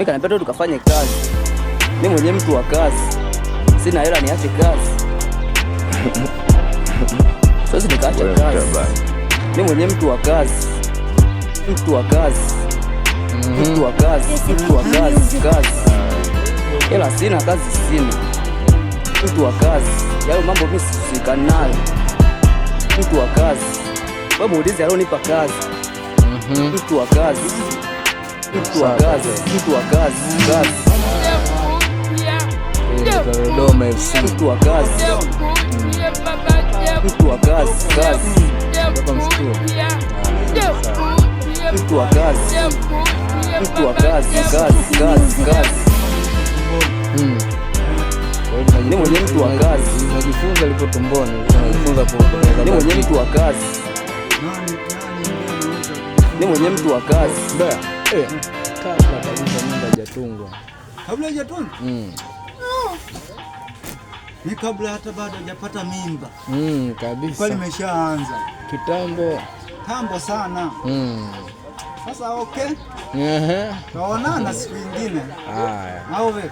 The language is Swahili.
Mimi kanipenda tukafanye kazi. Mimi mwenyewe mtu wa kazi. Sina hela niache kazi. Sasa nikaacha kazi. Mimi mwenyewe mtu wa kazi. Mtu wa kazi. Mtu wa kazi. Mtu wa kazi. Kazi. Hela sina, kazi sina. Mtu wa kazi. Yale mambo mimi sisikana nayo. Mtu wa kazi. Wewe muulize alionipa kazi. Mtu wa kazi. Mtu wa kazi. Mtu wa kazi. Kazi. Dodoma FC. Mtu wa kazi. Mtu wa kazi. Kazi. Mtu wa kazi. Mtu wa kazi. Kazi. Kazi. Kazi. Ni mwenye mtu wa kazi. Unajifunza lipo tumboni. Unajifunza kuongeleza. Ni mwenye mtu wa kazi. Ni mwenye mtu wa kazi. Kabla kabisa mimba hajatungwa. Kabla hajatungwa? Ni kabla hata bado hajapata mimba. Kabisa. Kwa limeshaanza. Kitambo sana. Sasa okay. Taonana siku nyingine. Haya. Au vipi?